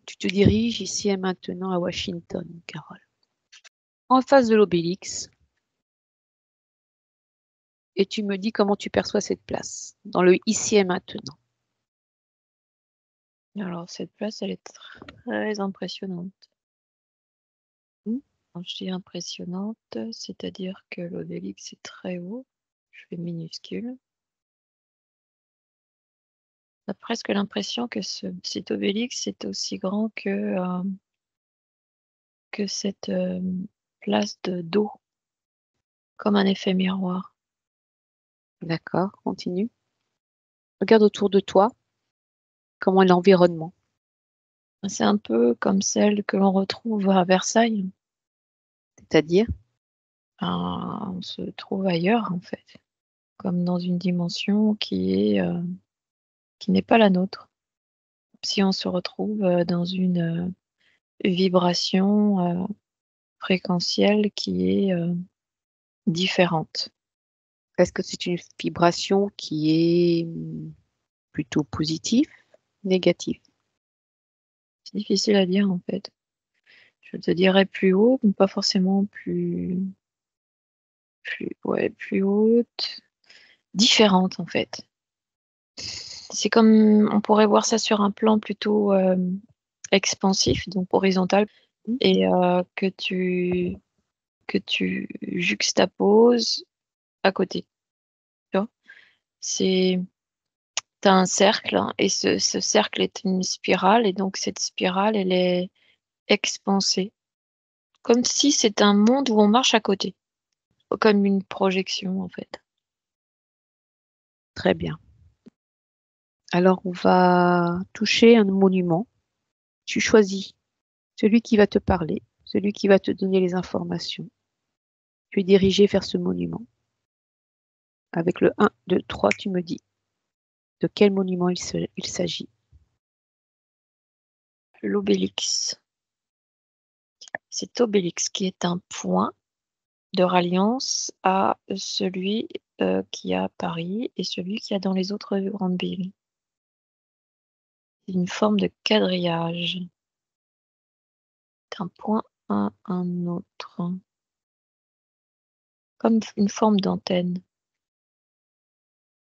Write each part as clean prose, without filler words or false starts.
Tu te diriges ici et maintenant à Washington, Carole. En face de l'Obélix. Et tu me dis comment tu perçois cette place, dans le ici et maintenant. Alors, cette place, elle est très impressionnante. Quand je dis impressionnante, c'est-à-dire que l'Obélix est très haut. Je fais minuscule. On a presque l'impression que cet Obélix est aussi grand que cette place d'eau, comme un effet miroir. D'accord, continue. Regarde autour de toi. Comment est l'environnement? C'est un peu comme celle que l'on retrouve à Versailles. C'est-à-dire? On se trouve ailleurs, en fait, comme dans une dimension qui n'est pas la nôtre. Si on se retrouve dans une vibration fréquentielle qui est différente. Est-ce que c'est une vibration qui est plutôt positive, négative? C'est difficile à dire, en fait. Je te dirais plus haut, mais pas forcément plus haute. Différente, en fait. C'est comme, on pourrait voir ça sur un plan plutôt expansif, donc horizontal, et que tu juxtaposes à côté. Tu vois, t'as un cercle, hein, et ce cercle est une spirale, et donc cette spirale, elle est expansée. Comme si c'est un monde où on marche à côté. Comme une projection, en fait. Très bien. Alors, on va toucher un monument. Tu choisis celui qui va te parler, celui qui va te donner les informations. Tu es dirigé vers ce monument. Avec le 1, 2, 3, tu me dis de quel monument il s'agit. L'Obélix. Cet Obélix qui est un point de ralliance à celui qui a à Paris et celui qui a dans les autres grandes villes. C'est une forme de quadrillage d'un point à un autre, comme une forme d'antenne.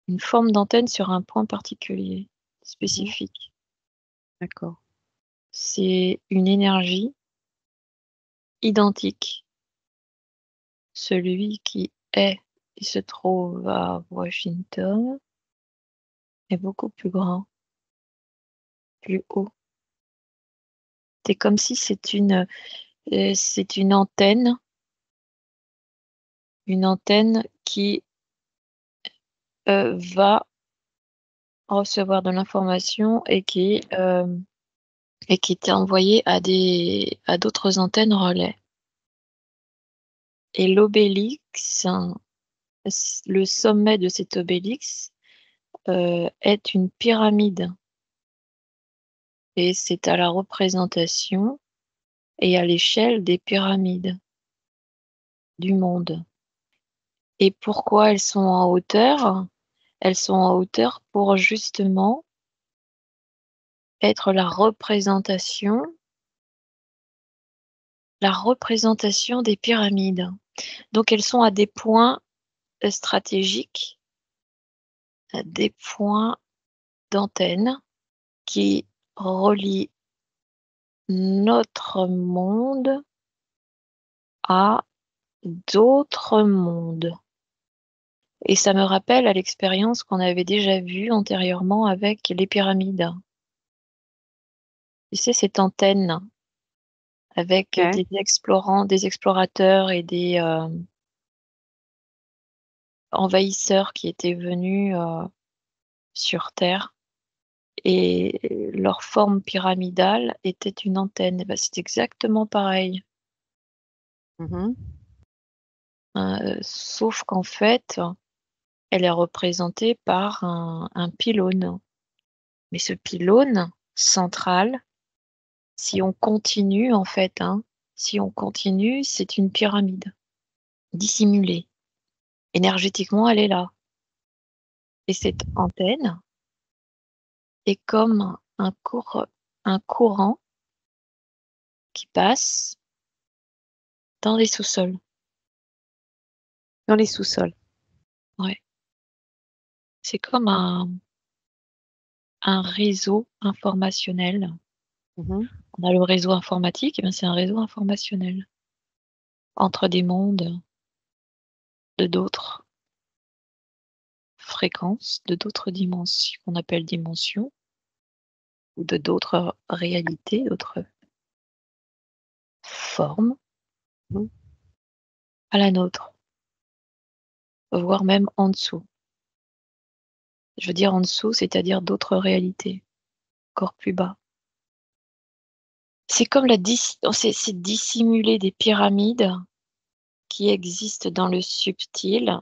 Une forme d'antenne sur un point particulier, spécifique. D'accord. C'est une énergie identique. Celui qui se trouve à Washington est beaucoup plus grand, plus haut. C'est comme si c'est une antenne qui va recevoir de l'information et qui est envoyée à d'autres antennes relais. Et l'obélix, le sommet de cet obélix est une pyramide. Et c'est à la représentation et à l'échelle des pyramides du monde. Et pourquoi elles sont en hauteur? Elles sont en hauteur pour justement être la représentation des pyramides. Donc elles sont à des points stratégiques, à des points d'antenne qui relient notre monde à d'autres mondes. Et ça me rappelle à l'expérience qu'on avait déjà vue antérieurement avec les pyramides. Tu sais, cette antenne avec des explorateurs et des envahisseurs qui étaient venus sur Terre. Et leur forme pyramidale était une antenne. Ben, c'est exactement pareil. Sauf qu'en fait, elle est représentée par un pylône. Mais ce pylône central, si on continue, en fait, c'est une pyramide dissimulée. Énergétiquement, elle est là. Et cette antenne est comme un courant passe dans les sous-sols. Dans les sous-sols. Ouais. C'est comme un réseau informationnel. Mhm. On a le réseau informatique, et bien c'est un réseau informationnel entre des mondes de d'autres fréquences, de d'autres dimensions, qu'on appelle dimensions, ou de d'autres réalités, d'autres formes Mhm. à la nôtre, voire même en dessous. Je veux dire en dessous, c'est-à-dire d'autres réalités, encore plus bas. C'est comme c'est dissimuler des pyramides qui existent dans le subtil,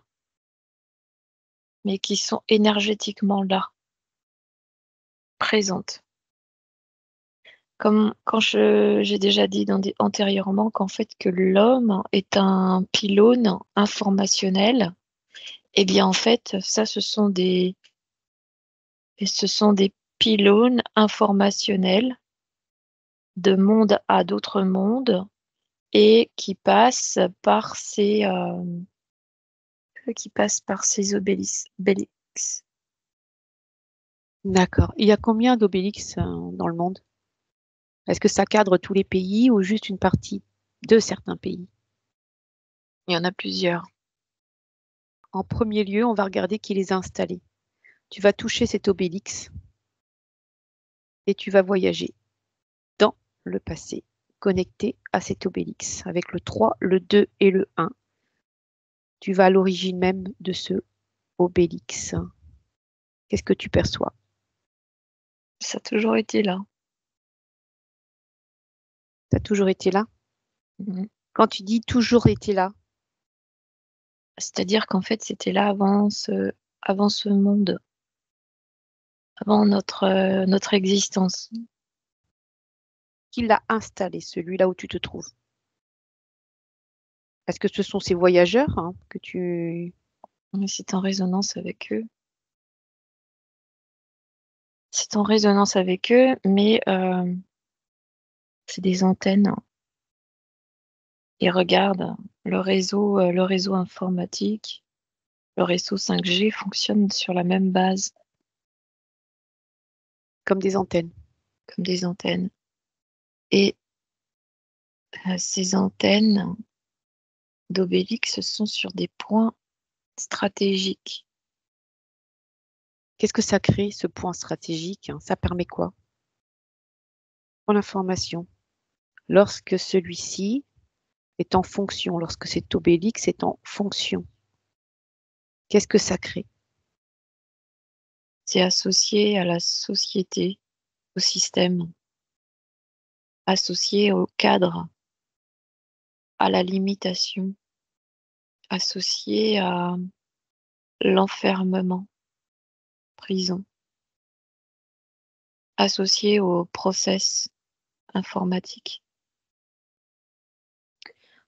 mais qui sont énergétiquement là, présentes. Comme quand j'ai déjà dit antérieurement qu'en fait que l'homme est un pylône informationnel, eh bien en fait ça ce sont des pylônes informationnels de monde à d'autres mondes et qui passent par ces obélix. D'accord. Il y a combien d'obélix dans le monde? Est-ce que ça cadre tous les pays ou juste une partie de certains pays? Il y en a plusieurs. En premier lieu, on va regarder qui les a installés. Tu vas toucher cet obélix et tu vas voyager dans le passé, connecté à cet obélix avec le 3, le 2 et le 1. Tu vas à l'origine même de ce obélix. Qu'est-ce que tu perçois? Ça a toujours été là. Tu as toujours été là? Mhm. Quand tu dis toujours été là, C'est-à-dire qu'en fait, c'était là avant ce monde, avant notre existence. qui l'a installé, celui-là où tu te trouves? Est-ce que ce sont ces voyageurs que tu... Mais c'est en résonance avec eux. C'est en résonance avec eux, mais c'est des antennes. Ils regardent le réseau informatique, le réseau 5G fonctionne sur la même base, comme des antennes? comme des antennes. Et ces antennes d'Obélix sont sur des points stratégiques. Qu'est-ce que ça crée, ce point stratégique? Ça permet quoi? Pour l'information. Lorsque celui-ci est en fonction, lorsque cet obélix est en fonction, qu'est-ce que ça crée? C'est associé à la société, au système, associé au cadre, à la limitation, associé à l'enfermement, prison, associé au process informatique.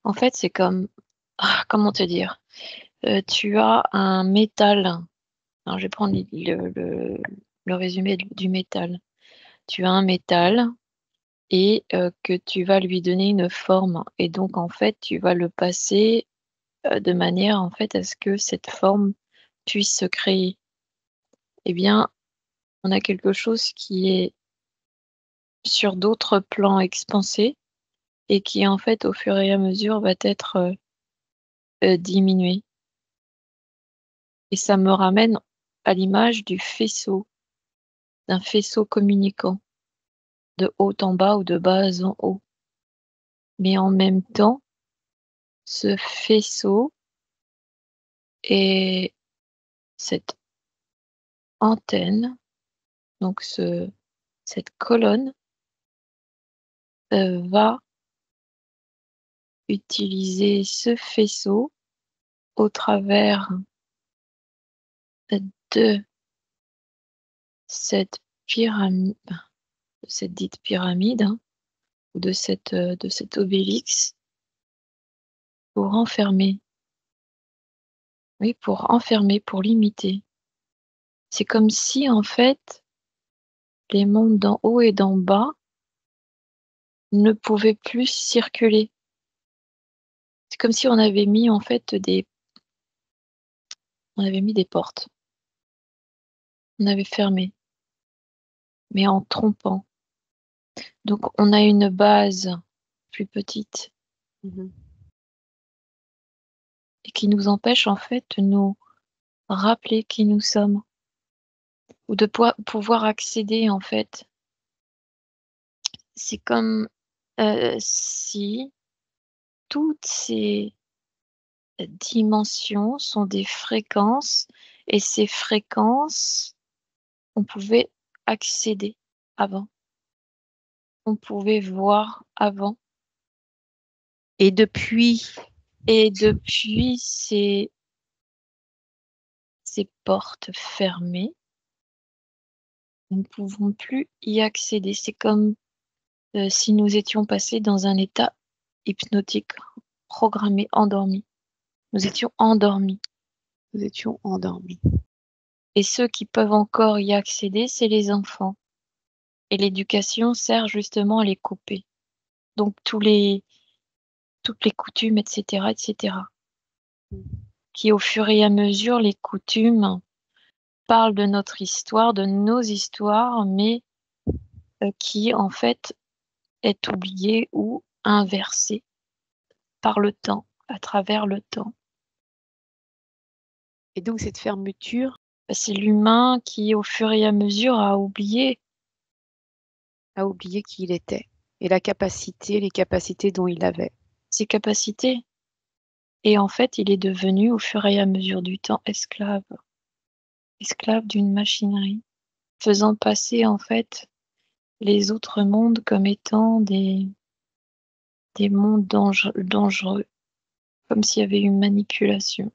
En fait, c'est comme, comment te dire, tu as un métal. Alors, je vais prendre le résumé du métal. Tu as un métal et que tu vas lui donner une forme. Et donc, en fait, tu vas le passer de manière, en fait, à ce que cette forme puisse se créer. Eh bien, on a quelque chose qui est sur d'autres plans expansés et qui, en fait, au fur et à mesure, va être diminué. Et ça me ramène à l'image d'un faisceau communicant, de haut en bas ou de bas en haut. Mais en même temps, ce faisceau et cette antenne, donc cette colonne, va utiliser ce faisceau au travers de cette pyramide, de cette dite pyramide, ou de cet obélix, pour enfermer. Oui, pour enfermer, pour limiter. C'est comme si, en fait, les mondes d'en haut et d'en bas ne pouvait plus circuler. C'est comme si on avait mis en fait on avait mis des portes. On avait fermé, mais en trompant. Donc on a une base plus petite Mhm. et qui nous empêche en fait de nous rappeler qui nous sommes ou de pouvoir accéder en fait. C'est comme si toutes ces dimensions sont des fréquences et ces fréquences, on pouvait accéder avant, on pouvait voir avant. Et depuis, Et depuis ces portes fermées, nous ne pouvons plus y accéder. C'est comme si nous étions passés dans un état hypnotique, programmé, endormi. Nous étions endormis. nous étions endormis. Et ceux qui peuvent encore y accéder, c'est les enfants. Et l'éducation sert justement à les couper. Donc toutes les coutumes, etc., etc. Qui au fur et à mesure, les coutumes parlent de notre histoire, de nos histoires, mais qui en fait est oubliée ou inversée par le temps, à travers le temps. Et donc cette fermeture C'est l'humain qui, au fur et à mesure, a oublié a oublié qui il était et la capacité, les capacités dont il avait. ses capacités. Et en fait, il est devenu, au fur et à mesure du temps, esclave. Esclave d'une machinerie, faisant passer en fait les autres mondes comme étant des mondes dangereux, comme s'il y avait une manipulation.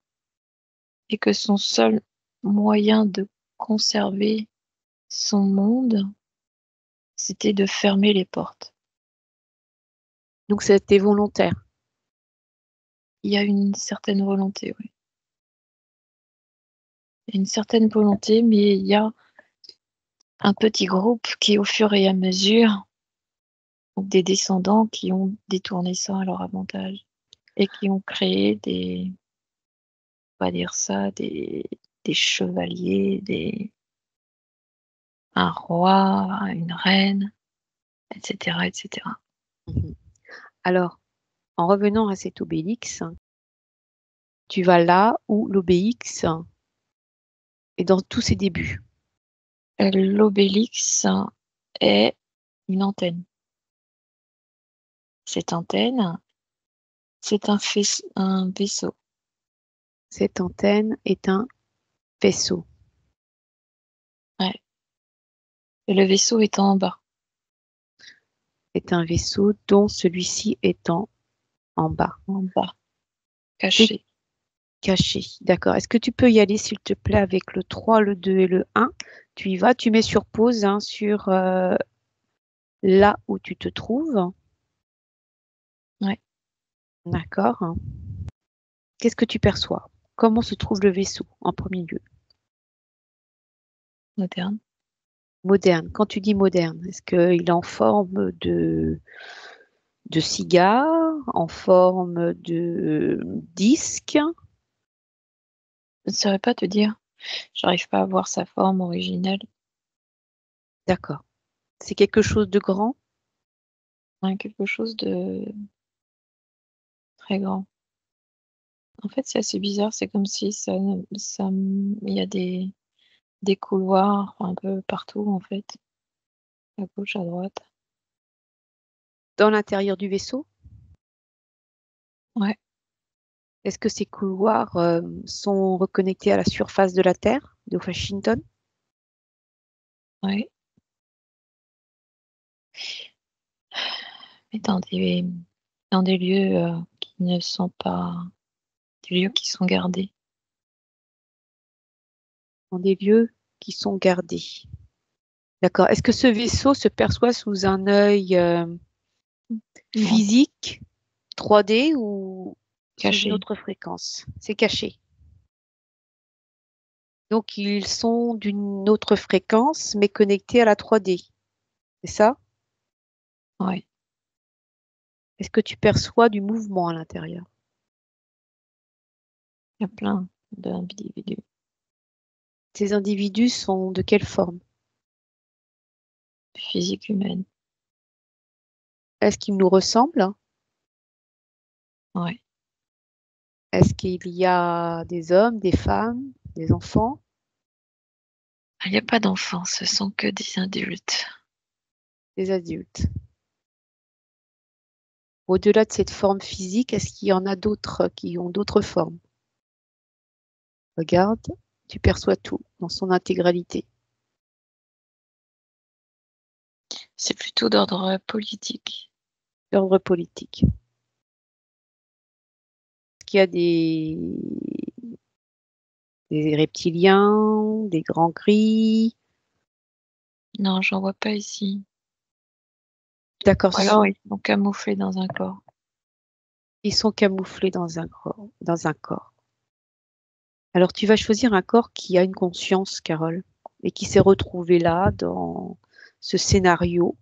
Et que son seul moyen de conserver son monde, c'était de fermer les portes. Donc c'était volontaire. Il y a une certaine volonté, oui. Il y a une certaine volonté, mais il y a un petit groupe qui, au fur et à mesure, donc des descendants qui ont détourné ça à leur avantage et qui ont créé on va dire ça, des chevaliers, un roi, une reine, etc., etc. Mhm. Alors, en revenant à cet obélix, tu vas là où l'obélix est dans tous ses débuts. L'obélix est une antenne. Cette antenne, c'est un vaisseau. Cette antenne est un vaisseau. Ouais. Et le vaisseau est en bas. Est un vaisseau dont celui-ci est en bas. En bas, C'est caché. caché. D'accord. Est-ce que tu peux y aller, s'il te plaît, avec le 3, le 2 et le 1? Tu y vas, tu mets sur pause hein, sur là où tu te trouves. Ouais, D'accord. Qu'est-ce que tu perçois? Comment se trouve le vaisseau en premier lieu? moderne. Moderne. Quand tu dis moderne, est-ce qu'il est en forme de cigare, en forme de disque? Je ne saurais pas te dire. J'arrive pas à voir sa forme originelle. D'accord. C'est quelque chose de grand? Ouais, quelque chose de très grand. En fait, c'est assez bizarre. C'est comme si il y a des couloirs un peu partout, en fait, à gauche, à droite. Dans l'intérieur du vaisseau? Ouais, Est-ce que ces couloirs sont reconnectés à la surface de la Terre, de Washington? ouais. Mais dans des lieux qui ne sont pas des lieux qui sont gardés. Dans des lieux qui sont gardés. D'accord. Est-ce que ce vaisseau se perçoit sous un œil Non, physique, 3D ou sous une cachés. autre fréquence? C'est caché. Donc, ils sont d'une autre fréquence, mais connectés à la 3D. C'est ça? Ouais. Est-ce que tu perçois du mouvement à l'intérieur? Il y a plein d'individus. Ces individus sont de quelle forme? Physique humaine. Est-ce qu'ils nous ressemblent? Ouais. Est-ce qu'il y a des hommes, des femmes, des enfants? Il n'y a pas d'enfants, ce sont que des adultes. Des adultes. Au-delà de cette forme physique, est-ce qu'il y en a d'autres qui ont d'autres formes? Regarde, tu perçois tout dans son intégralité. C'est plutôt d'ordre politique. L'ordre politique. Est-ce qu'il y a des reptiliens, des grands gris? Non, j'en vois pas ici. D'accord, Ou alors ils sont camouflés dans un corps. ils sont camouflés dans un corps. Alors tu vas choisir un corps qui a une conscience, Carole, et qui s'est retrouvé là dans ce scénario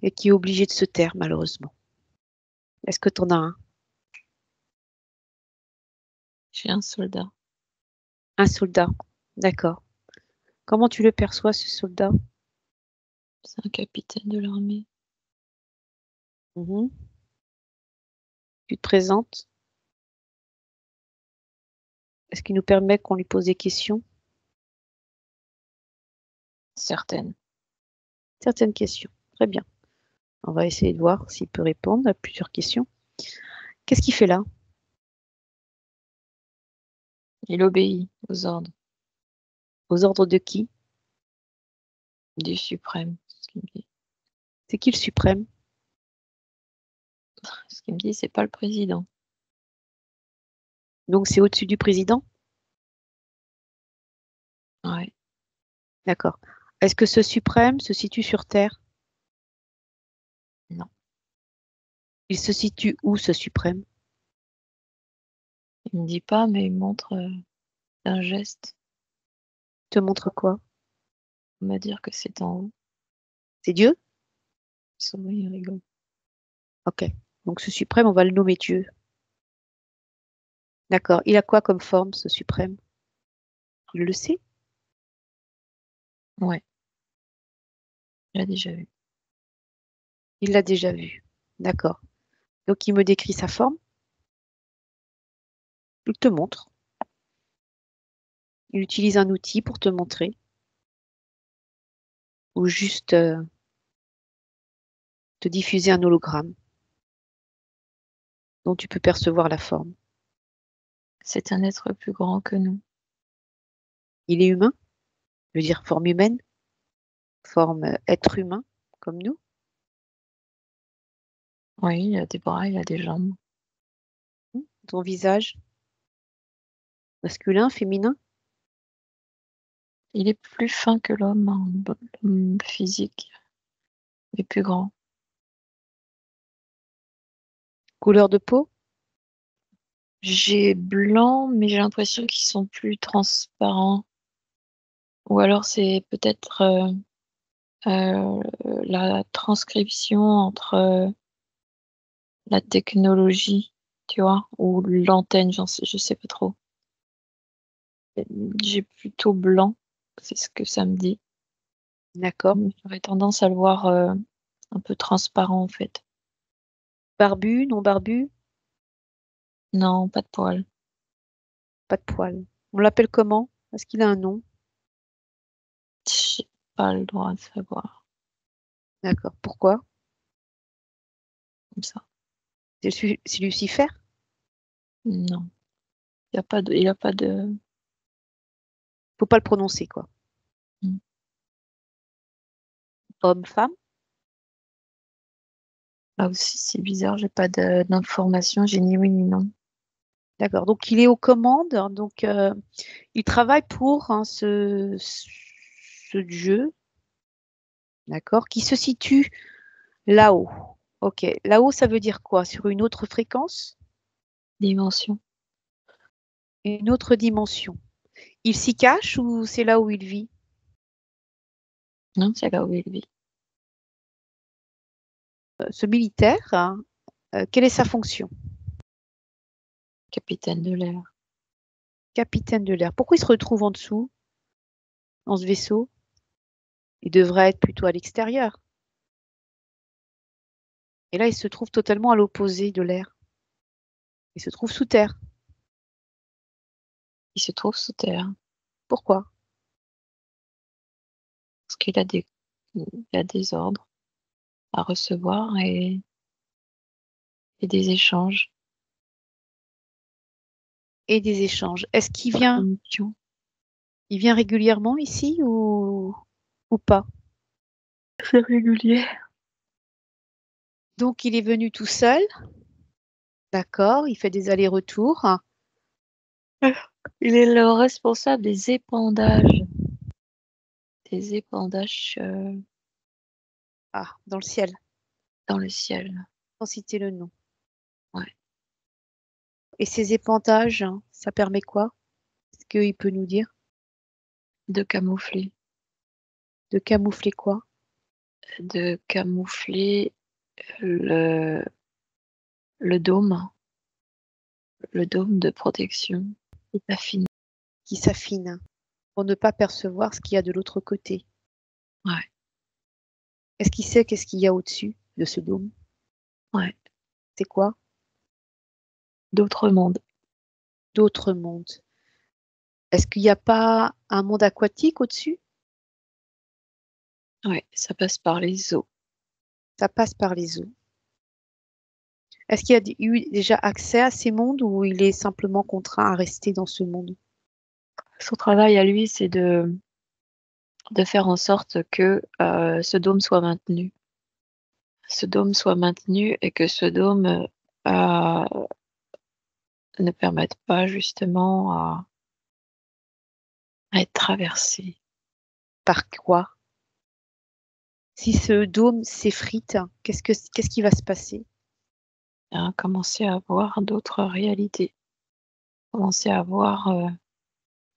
et qui est obligé de se taire malheureusement. Est-ce que tu en as un? J'ai un soldat. Un soldat, d'accord. Comment tu le perçois, ce soldat? C'est un capitaine de l'armée. Mhm. Tu te présentes? Est-ce qu'il nous permet qu'on lui pose des questions? Certaines. Certaines questions. Très bien. On va essayer de voir s'il peut répondre à plusieurs questions. Qu'est-ce qu'il fait là? Il obéit aux ordres Aux ordres de qui? du suprême. Ce qu'il me dit. C'est qui le suprême? Ce qu'il me dit, c'est pas le président. Donc c'est au-dessus du président? Ouais. D'accord. Est-ce que ce suprême se situe sur Terre? Non. Il se situe où, ce suprême? Il me dit pas, mais il montre d'un geste Te montre quoi? pour me dire que c'est en haut. C'est Dieu? Il sourit, il rigole. Ok. Donc ce suprême, on va le nommer Dieu. D'accord. Il a quoi comme forme, ce suprême? Il le sait? Ouais. Il a déjà vu. Il l'a déjà vu. D'accord. Donc il me décrit sa forme. Il te montre. Il utilise un outil pour te montrer. Ou juste te diffuser un hologramme dont tu peux percevoir la forme. C'est un être plus grand que nous. Il est humain, je veux dire forme humaine, forme être humain, comme nous. Oui, il a des bras, il a des jambes. Ton visage, masculin, féminin, Il est plus fin que l'homme en physique, mais plus grand. couleur de peau, J'ai blanc, mais j'ai l'impression qu'ils sont plus transparents. Ou alors c'est peut-être la transcription entre la technologie, tu vois, ou l'antenne, je sais pas trop. J'ai plutôt blanc, c'est ce que ça me dit. d'accord. J'aurais tendance à le voir un peu transparent en fait. Barbu, non barbu, Non, pas de poils. pas de poils. On l'appelle comment? Est-ce qu'il a un nom? J'ai pas le droit de savoir D'accord. Pourquoi? comme ça. C'est Lucifer? Non, il a pas de. Faut pas le prononcer, quoi. Hmm. Homme, femme? Là aussi, c'est bizarre, j'ai pas d'informations, j'ai ni oui ni non. D'accord. Donc il est aux commandes. Donc il travaille pour hein, ce dieu, d'accord, qui se situe là-haut. Ok. Là-haut, ça veut dire quoi? Sur une autre fréquence? Dimension. Une autre dimension. Il s'y cache ou c'est là où il vit? Non, c'est là où il vit. Ce militaire, hein, quelle est sa fonction? Capitaine de l'air. Capitaine de l'air. Pourquoi il se retrouve en dessous, dans ce vaisseau? Il devrait être plutôt à l'extérieur. Et là, il se trouve totalement à l'opposé de l'air. Il se trouve sous terre. Il se trouve sous terre. Pourquoi? Parce qu'il a des ordres à recevoir et des échanges. Et des échanges. Est-ce qu'il Pour vient, une mission. il vient régulièrement ici ou pas? C'est régulier. Donc, il est venu tout seul. D'accord, il fait des allers-retours. Il est le responsable des épandages. Des épandages Ah, dans le ciel, dans le ciel. sans citer le nom. Ouais. Et ces épandages, hein, ça permet quoi? Est-ce qu'il peut nous dire? De camoufler. De camoufler quoi? De camoufler le, le dôme. Le dôme de protection. Et pas fini. Qui s'affine pour ne pas percevoir ce qu'il y a de l'autre côté. Ouais. Est-ce qu'il sait qu'est-ce qu'il y a au-dessus de ce dôme? Ouais. C'est quoi? D'autres mondes. D'autres mondes. Est-ce qu'il n'y a pas un monde aquatique au-dessus? Ouais, ça passe par les eaux. Ça passe par les eaux. Est-ce qu'il y a eu déjà accès à ces mondes ou il est simplement contraint à rester dans ce monde? Son travail à lui, c'est de faire en sorte que ce dôme soit maintenu. Ce dôme soit maintenu et que ce dôme ne permette pas justement à être traversé. Par quoi? Si ce dôme s'effrite, qu'est-ce qui va se passer? À commencer à voir d'autres réalités, commencer à voir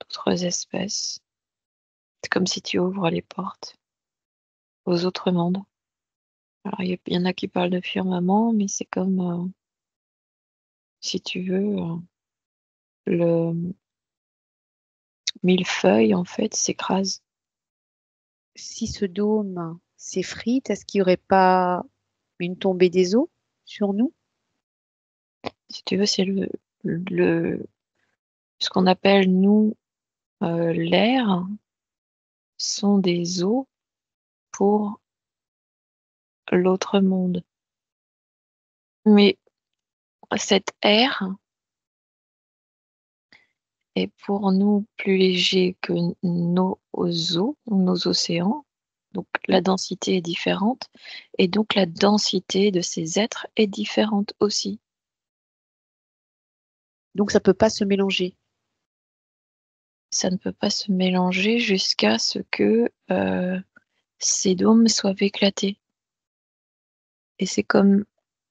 d'autres espèces. C'est comme si tu ouvres les portes aux autres mondes. Alors il y en a qui parlent de firmament, mais c'est comme si tu veux le millefeuille en fait s'écrase. Si ce dôme s'effrite, est-ce qu'il n'y aurait pas une tombée des eaux sur nous? Si tu veux, c'est le ce qu'on appelle nous l'air sont des eaux pour l'autre monde. Mais cet air est pour nous plus léger que nos eaux, nos océans. Donc la densité est différente et donc la densité de ces êtres est différente aussi. Donc ça ne peut pas se mélanger. Ça ne peut pas se mélanger jusqu'à ce que ces dômes soient éclatés. Et c'est comme,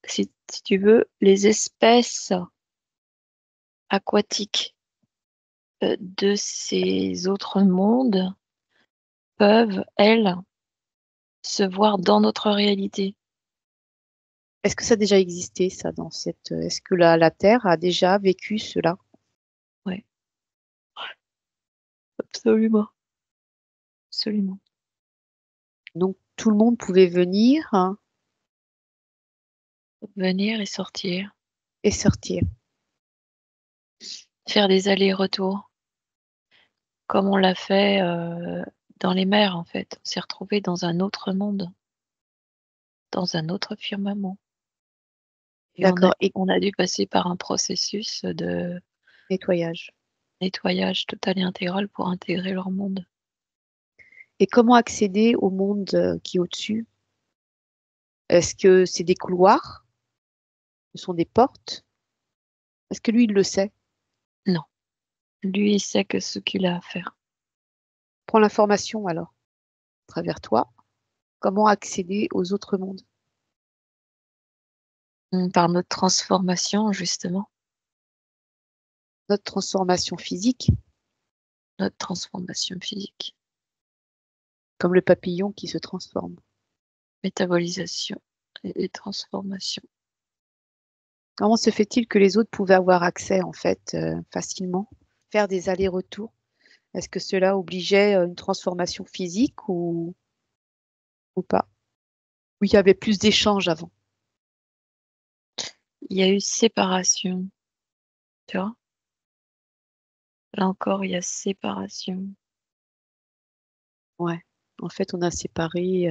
si tu veux, les espèces aquatiques de ces autres mondes peuvent, elles, se voir dans notre réalité. Est-ce que ça a déjà existé, ça, est-ce que la Terre a déjà vécu cela? Ouais, absolument. Absolument. Donc tout le monde pouvait venir, hein, Venir et sortir. et sortir. Faire des allers-retours. Comme on l'a fait dans les mers, en fait. On s'est retrouvé dans un autre monde, dans un autre firmament. Et D'accord. Et on a dû passer par un processus de nettoyage. nettoyage total et intégral pour intégrer leur monde. Et comment accéder au monde qui est au-dessus? Est-ce que c'est des couloirs? Ce sont des portes? Est-ce que lui, il le sait? Non. Lui, il sait que ce qu'il a à faire. Prends l'information alors, à travers toi. Comment accéder aux autres mondes? Par notre transformation, justement. Notre transformation physique, Notre transformation physique. comme le papillon qui se transforme. Métabolisation. et transformations. Comment se fait-il que les autres pouvaient avoir accès, en fait, facilement, faire des allers-retours? Est-ce que cela obligeait une transformation physique ou pas? Ou il y avait plus d'échanges avant? Il y a eu séparation, tu vois? Là encore, il y a séparation. Ouais. En fait, on a séparé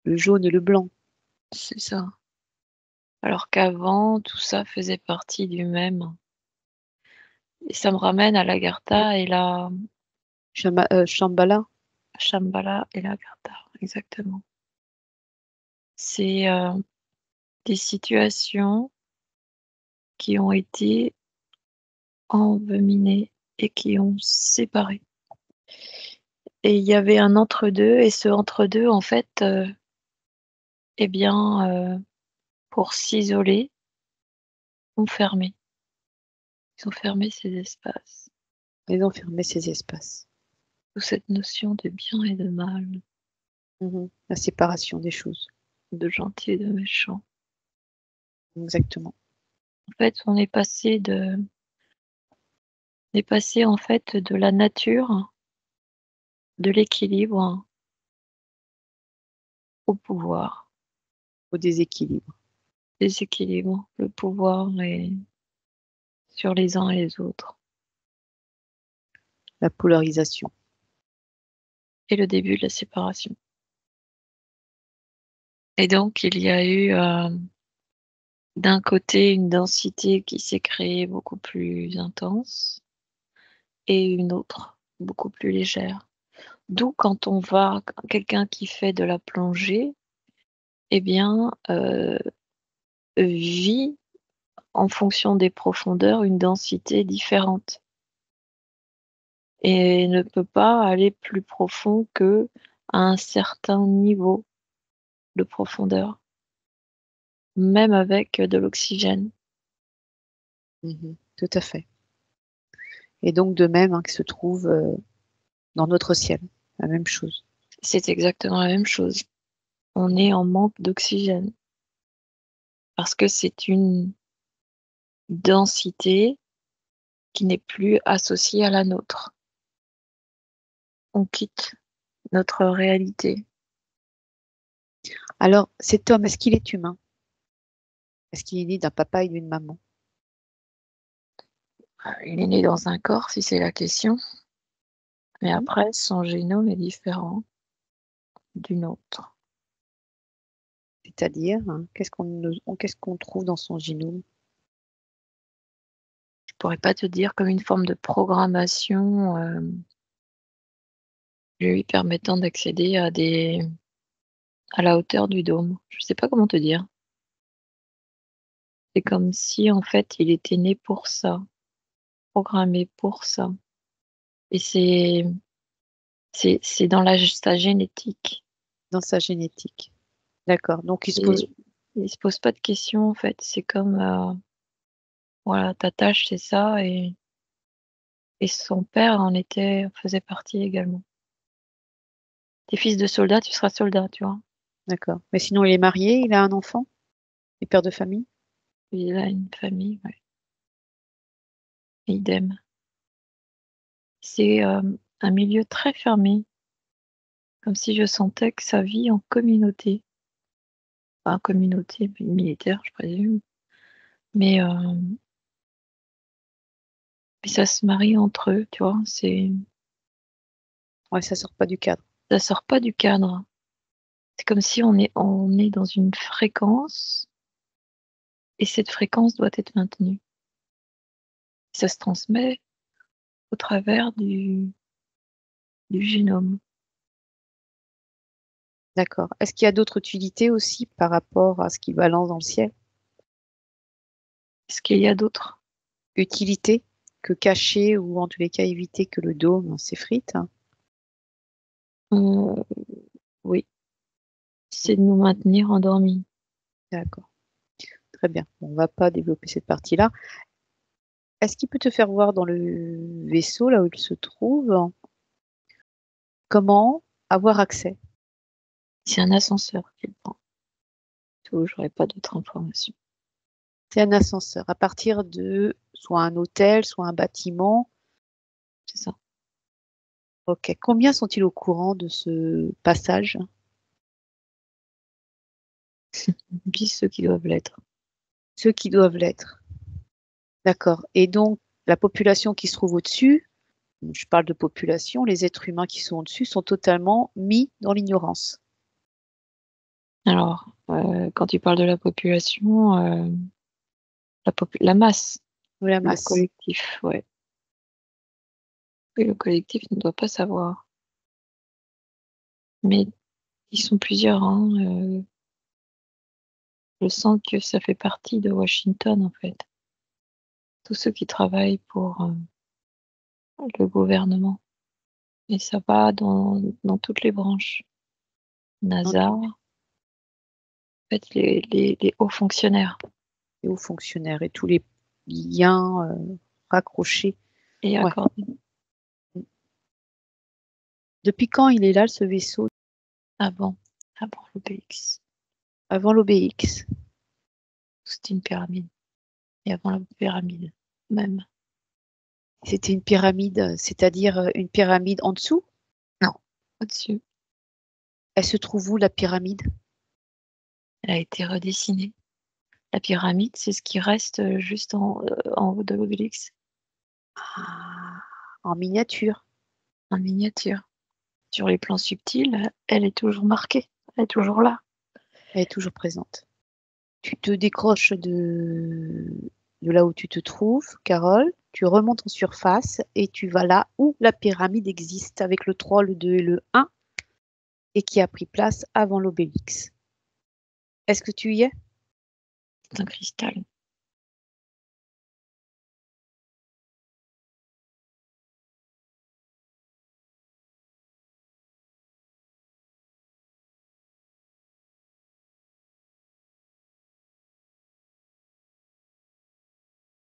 le jaune et le blanc. C'est ça. Alors qu'avant, tout ça faisait partie du même. Et ça me ramène à l'Agartha et la Shambhala. Shambhala et l'Agartha, exactement. C'est des situations qui ont été enveninées et qui ont séparé. Et il y avait un entre-deux, et ce entre-deux, en fait, eh bien, pour s'isoler, ont fermé. Ils ont fermé ces espaces. Ils ont fermé ces espaces. Sous cette notion de bien et de mal, La séparation des choses. de gentil et de méchant. Exactement. En fait, on est passé en fait de la nature, de l'équilibre au pouvoir. Au déséquilibre. Déséquilibre, le pouvoir est sur les uns et les autres. La polarisation. Et le début de la séparation. Et donc, il y a eu d'un côté une densité qui s'est créée beaucoup plus intense et une autre beaucoup plus légère. D'où quand on va, quelqu'un qui fait de la plongée, eh bien, vit en fonction des profondeurs une densité différente et ne peut pas aller plus profond qu'à un certain niveau de profondeur, même avec de l'oxygène. Tout à fait. Et donc de même qui se trouve dans notre ciel, la même chose. C'est exactement la même chose. On est en manque d'oxygène parce que c'est une densité qui n'est plus associée à la nôtre. On quitte notre réalité. Alors, cet homme, est-ce qu'il est humain? Est-ce qu'il est né d'un papa et d'une maman? Il est né dans un corps, si c'est la question, mais après, son génome est différent du nôtre. C'est-à-dire, qu'est-ce qu'on trouve dans son génome? Je pourrais pas te dire, comme une forme de programmation lui permettant d'accéder à la hauteur du dôme. Je sais pas comment te dire. C'est comme si en fait il était né pour ça, programmé pour ça. Et c'est dans sa génétique. Dans sa génétique. D'accord. Donc, Et il se pose pas de questions en fait. C'est comme voilà, ta tâche c'est ça, et son père faisait partie également. T'es fils de soldat, tu seras soldat, tu vois. d'accord. Mais sinon, il est marié, il a un enfant? Il est père de famille? Il a une famille, ouais. Idem. C'est un milieu très fermé, comme si je sentais que sa vie en communauté, enfin communauté militaire, je présume, mais puis ça se marie entre eux, tu vois. Ouais, ça sort pas du cadre. Ça sort pas du cadre. C'est comme si on est dans une fréquence et cette fréquence doit être maintenue. Ça se transmet au travers du génome. D'accord. Est-ce qu'il y a d'autres utilités aussi par rapport à ce qu'il balance dans le ciel? Est-ce qu'il y a d'autres? Utilité que cacher ou en tous les cas éviter que le dôme s'effrite? Euh, oui, c'est de nous maintenir endormis. D'accord. Très bien. On va pas développer cette partie-là. Est-ce qu'il peut te faire voir dans le vaisseau, là où il se trouve, comment avoir accès? C'est un ascenseur qu'il prend. tout, j'aurais pas d'autres informations. C'est un ascenseur à partir de soit un hôtel, soit un bâtiment. C'est ça. Ok. Combien sont-ils au courant de ce passage? 10 ceux qui doivent l'être. Ceux qui doivent l'être. D'accord. Et donc, la population qui se trouve au-dessus, je parle de population, les êtres humains qui sont au-dessus sont totalement mis dans l'ignorance. Alors, quand tu parles de la population, la masse, Ou la le masse. collectif, ouais. Oui, le collectif ne doit pas savoir. Mais ils sont plusieurs, hein. Je sens que ça fait partie de Washington, en fait. Tous ceux qui travaillent pour le gouvernement. Et ça va dans toutes les branches. Dans NASA, en tout. fait, les hauts fonctionnaires. Les hauts fonctionnaires et tous les liens raccrochés. Et Ouais. accordés. Depuis quand il est là, ce vaisseau? Avant l'OBX. Avant l'OBX. C'était une pyramide. Et avant la pyramide, même. C'était une pyramide, c'est-à-dire une pyramide en dessous? Non, au-dessus. Elle se trouve où, la pyramide? Elle a été redessinée. La pyramide, c'est ce qui reste juste en haut de l'obélix, Ah, en miniature. en miniature. Sur les plans subtils, elle est toujours marquée. Elle est toujours là. Elle est toujours présente. Tu te décroches de là où tu te trouves, Carole, tu remontes en surface et tu vas là où la pyramide existe avec le 3, le 2 et le 1 et qui a pris place avant l'obélix. Est-ce que tu y es? C'est un cristal.